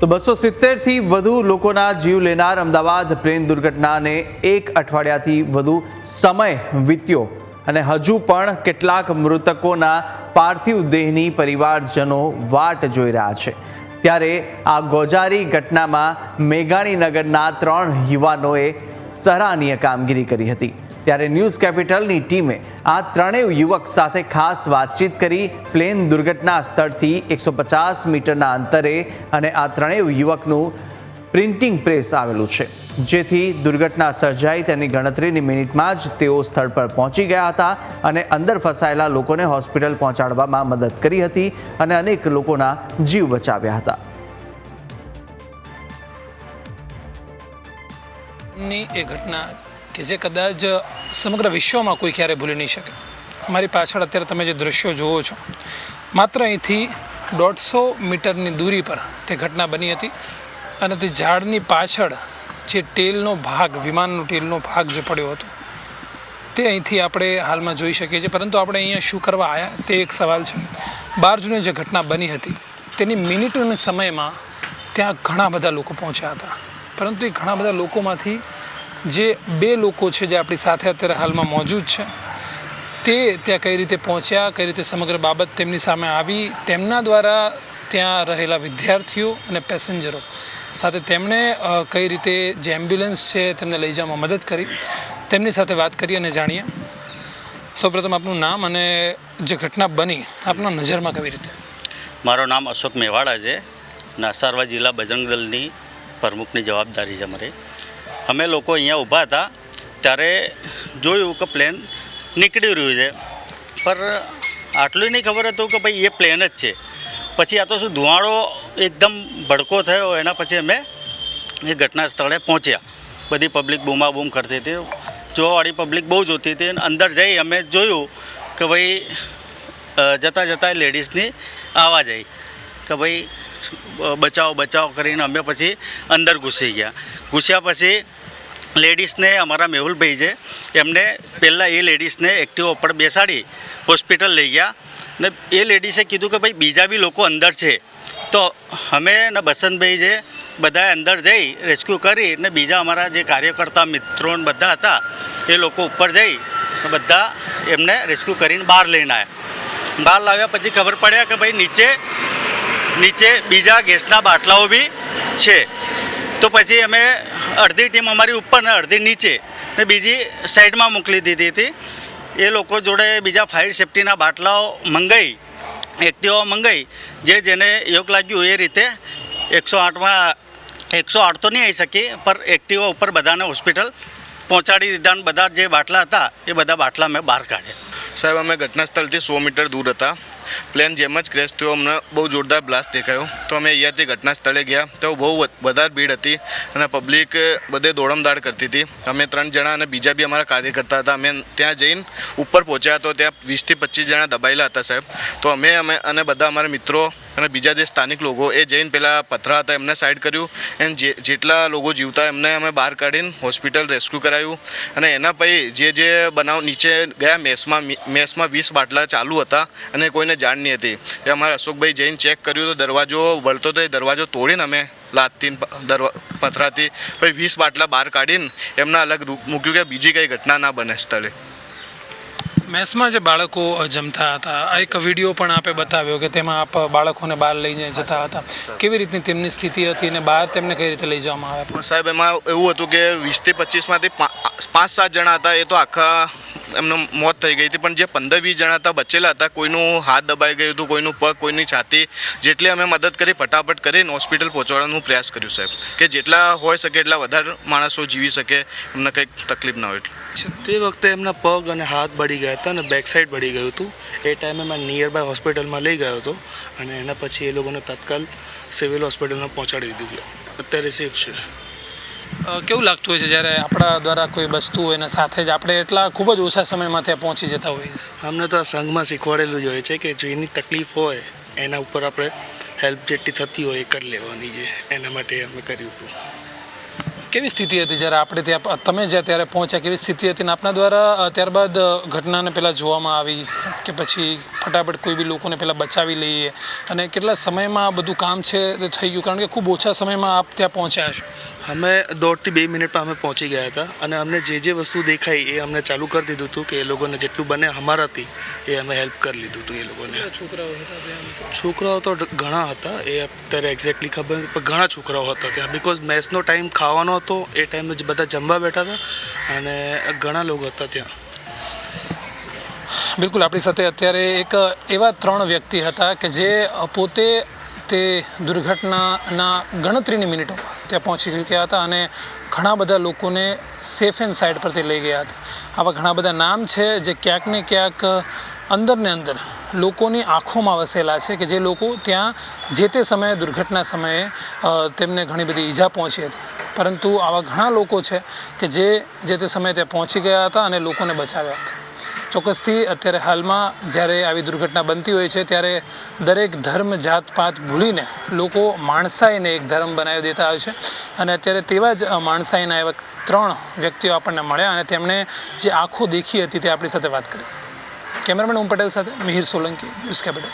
તો 270થી વધુ લોકોના જીવ લેનાર અમદાવાદ પ્લેન દુર્ઘટનાને એક અઠવાડિયાથી વધુ સમય વીત્યો અને હજુ પણ કેટલાક મૃતકોના પાર્થિવ દેહની પરિવારજનો વાટ જોઈ રહ્યા છે। ત્યારે આ ગોઝારી ઘટનામાં મેઘાણીનગરના 3 યુવાનોએ સરાહનીય કામગીરી કરી હતી। ત્યારે ન્યૂઝ કેપિટલની ટીમે આ ત્રણેય યુવક સાથે ખાસ વાતચીત કરી પ્લેન દુર્ઘટના સ્થળથી 150 મીટરના અંતરે અને આ ત્રણેય યુવકનું પ્રિન્ટિંગ પ્રેસ આવેલું છે, જેથી દુર્ઘટના સર્જાઈ તેની ગણતરીની મિનિટમાં જ તેઓ સ્થળ પર પહોંચી ગયા હતા અને અંદર ફસાયેલા લોકોને હોસ્પિટલ પહોંચાડવામાં મદદ કરી હતી અને અનેક લોકોના જીવ બચાવ્યા હતા। એ ઘટના કે જે કદાચ સમગ્ર વિશ્વમાં કોઈ ક્યારે ભૂલી નહીં શકે। મારી પાછળ અત્યારે તમે જે દ્રશ્યો જુઓ છો, માત્ર અહીંથી 150 મીટરની દૂરી પર તે ઘટના બની હતી અને તે ઝાડની પાછળ જે ટેલનો ભાગ, વિમાનનો ટેલનો ભાગ જે પડ્યો હતો તે અહીંથી આપણે હાલમાં જોઈ શકીએ છીએ। પરંતુ આપણે અહીંયા શું કરવા આવ્યા તે એક સવાલ છે। 12 જૂને જે ઘટના બની હતી તેની મિનિટોના સમયમાં ત્યાં ઘણા બધા લોકો પહોંચ્યા હતા, પરંતુ એ ઘણા બધા લોકોમાંથી જે 2 લોકો છે જે આપણી સાથે અત્યારે હાલમાં મોજૂદ છે તે ત્યાં કઈ રીતે પહોંચ્યા, કઈ રીતે સમગ્ર બાબત તેમની સામે આવી, તેમના દ્વારા ત્યાં રહેલા વિદ્યાર્થીઓ અને પેસેન્જરો સાથે તેમણે કઈ રીતે જે એમ્બ્યુલન્સ છે તેમને લઈ જવામાં મદદ કરી, તેમની સાથે વાત કરી અને જાણીએ। સૌપ્રથમ આપનું નામ અને જે ઘટના બની આપના નજરમાં કેવી રીતે? મારું નામ અશોક મેવાડા છે। નવસારી જિલ્લા બજરંગ દળની પ્રમુખની જવાબદારી છે મારી। અમે લોકો અહીંયા ઊભા હતા ત્યારે જોયું કે પ્લેન નીકળી રહ્યું છે, પર આટલું નહીં ખબર હતું કે ભાઈ એ પ્લેન જ છે। પછી આ તો શું ધુવાળો એકદમ ભડકો થયો, એના પછી અમે એ ઘટના સ્થળે પહોંચ્યા। બધી પબ્લિક બૂમાબૂમ કરતી હતી, જોવાવાળી પબ્લિક બહુ જોતી હતી। અંદર જઈ અમે જોયું કે ભાઈ જતાં જતાં લેડીઝની આવાજ આવી કે ભાઈ બચાવો બચાવો કરીને અમે પછી અંદર ઘૂસી ગયા। ઘૂસ્યા પછી લેડીઝને અમારા મેહુલભાઈ છે એમને પહેલાં એ લેડીઝને એક્ટિવા ઉપર બેસાડી હોસ્પિટલ લઈ ગયા ને એ લેડીઝે કીધું કે ભાઈ બીજા બી લોકો અંદર છે, તો અમે ને બસંતભાઈ છે બધાએ અંદર જઈ રેસ્ક્યુ કરી ને બીજા અમારા જે કાર્યકર્તા મિત્રો બધા હતા એ લોકો ઉપર જઈ બધા એમને રેસ્ક્યુ કરીને બહાર લઈને આવ્યા। બહાર લાવ્યા પછી ખબર પડ્યા કે ભાઈ નીચે બીજા ગેસના બાટલાઓ બી છે। તો પછી અમે અડધી ટીમ અમારી ઉપર ને અડધી નીચે ને બીજી સાઈડમાં મોકલી દીધી હતી। એ લોકો જોડે બીજા ફાયર સેફ્ટીના બાટલાઓ મંગાવી, એક્ટિવા મંગાવી, જેને યોગ્ય લાગ્યું એ રીતે 108 તો નહીં આવી શકી, પર એક્ટિવા ઉપર બધાને હોસ્પિટલ પહોંચાડી દીધા અને બધા જે બાટલા હતા એ બધા બાટલા મેં બહાર કાઢ્યા। સાહેબ, અમે ઘટના સ્થળથી 100 મીટર દૂર હતા। પ્લેન જેમ જ ક્રેશ થયો અમને બહુ જોરદાર બ્લાસ્ટ દેખાયો, તો અમે અહીંયાથી ઘટના સ્થળે ગયા તો બહુ વધારે ભીડ હતી અને પબ્લિક બધે દોડમદાડ કરતી હતી। અમે 3 જણા અને બીજા બી અમારા કાર્યકર્તા હતા, અમે ત્યાં જઈને ઉપર પહોંચ્યા તો ત્યાં 20થી 25 જણા દબાયેલા હતા સાહેબ। તો અમે અને બધા અમારા મિત્રો અને બીજા જે સ્થાનિક લોકો એ જઈને પેલા પથરા હતા એમને સાઈડ કર્યું અને જેટલા લોકો જીવતા એમને અમે બહાર કાઢીને હોસ્પિટલ રેસ્ક્યુ કરાયું। અને એના પછી જે બનાવ નીચે ગયા મેસમાં 20 બાટલા ચાલુ હતા અને કોઈને જાણ નહીં હતી। એ અમારા અશોકભાઈ જઈને ચેક કર્યું તો દરવાજો વળતો તો એ દરવાજો તોડીને અમે લાતથી પથરાથી પછી 20 બાટલા બહાર કાઢીને એમના અલગ મૂક્યું કે બીજી કંઈ ઘટના ના બને સ્થળે। મેસમાં જે બાળકો જમતા હતા, આ એક વિડીયો પણ આપે બતાવ્યો કે તેમાં આપ બાળકોને બહાર લઈને જતા હતા, કેવી રીતની તેમની સ્થિતિ હતી અને બહાર તેમને કઈ રીતે લઈ જવામાં આવ્યા? સાહેબ, એમાં એવું હતું કે 20થી 25માંથી 5-7 જણા હતા એ તો આખા એમનું મોત થઈ ગઈ હતી, પણ જે 15-20 જણા હતા બચેલા હતા, કોઈનું હાથ દબાઈ ગયું હતું, કોઈનું પગ, કોઈની છાતી, જેટલી અમે મદદ કરી ફટાફટ કરીને હોસ્પિટલ પહોંચાડવાનો પ્રયાસ કર્યો સાહેબ, કે જેટલા હોઈ શકે એટલા વધારે માણસો જીવી શકે, એમને કંઈક તકલીફ ના હોય। તે વખતે એમના પગ અને હાથ બળી ગયા હતા અને બેક સાઈડ બળી ગયું હતું। એ ટાઈમે મેં નિયર બાય હોસ્પિટલમાં લઈ ગયો હતો અને એના પછી એ લોકોને તત્કાલ સિવિલ હોસ્પિટલમાં પહોંચાડી દીધું, અત્યારે સેફ છે। કેવું લાગતું હોય છે જ્યારે આપણા દ્વારા કોઈ વસ્તુ હોય એના સાથે જ આપણે એટલા ખૂબ જ ઓછા સમયમાં ત્યાં પહોંચી જતા હોઈએ? અમને તો આ સંઘમાં શીખવાડેલું જ હોય છે કે જેની તકલીફ હોય એના ઉપર આપણે હેલ્પ જેટલી થતી હોય એ કરી લેવાની છે, એના માટે અમે કર્યું હતું। કેવી સ્થિતિ હતી જ્યારે આપણે ત્યાં તમે જ્યાં ત્યારે પહોંચ્યા, કેવી સ્થિતિ હતી ને આપના દ્વારા ત્યારબાદ ઘટનાને પહેલાં જોવામાં આવી કે પછી ફટાફટ કોઈ બી લોકોને પહેલાં બચાવી લઈએ, અને કેટલા સમયમાં આ બધું કામ છે તે થઈ ગયું, કારણ કે ખૂબ ઓછા સમયમાં આપ ત્યાં પહોંચ્યા છો? અમે 1.5 થી 2 મિનિટમાં અમે પહોંચી ગયા હતા, અને અમને જે વસ્તુ દેખાઈ એ અમને ચાલુ કરી દીધું હતું કે એ લોકોને જેટલું બને અમારાથી એ અમે હેલ્પ કરી લીધું હતું. એ લોકોને છોકરાઓ તો ઘણા હતા, એ અત્યારે એક્ઝેક્ટલી ખબર નથી, પણ ઘણા છોકરાઓ હતા ત્યાં, બિકોઝ મેસનો ટાઈમ ખાવાનો હતો, એ ટાઈમે જ બધા જમવા બેઠા હતા અને ઘણા લોકો હતા ત્યાં. બિલકુલ, આપણી સાથે અત્યારે એક એવા 3 વ્યક્તિ હતા કે જે પોતે તે દુર્ઘટનાના ગણતરીની મિનિટો ત્યાં પહોંચી ગયા હતા અને ઘણા બધા લોકોને સેફ એન્ડ સાઈડ પરથી લઈ ગયા હતા. આવા ઘણા બધા નામ છે જે ક્યાંક ને ક્યાંક અંદર લોકોની આંખોમાં વસેલા છે, કે જે લોકો ત્યાં જે તે સમયે દુર્ઘટના સમયે તેમને ઘણી બધી ઈજા પહોંચી હતી, પરંતુ આવા ઘણા લોકો છે કે જે તે સમયે ત્યાં પહોંચી ગયા હતા અને લોકોને બચાવ્યા હતા. ચોક્કસથી અત્યારે હાલમાં જ્યારે આવી દુર્ઘટના બનતી હોય છે ત્યારે દરેક ધર્મ, જાત પાત ભૂલીને લોકો માણસાઈને એક ધર્મ બનાવી દેતા હોય છે, અને અત્યારે તેવા જ માણસાઈના એવા 3 વ્યક્તિઓ આપણને મળ્યા અને તેમણે જે આંખો દેખી હતી તે આપણી સાથે વાત કરી. કેમેરામેન ઓમ પટેલ સાથે મિહિર સોલંકી, ન્યૂઝ કેપિટલ.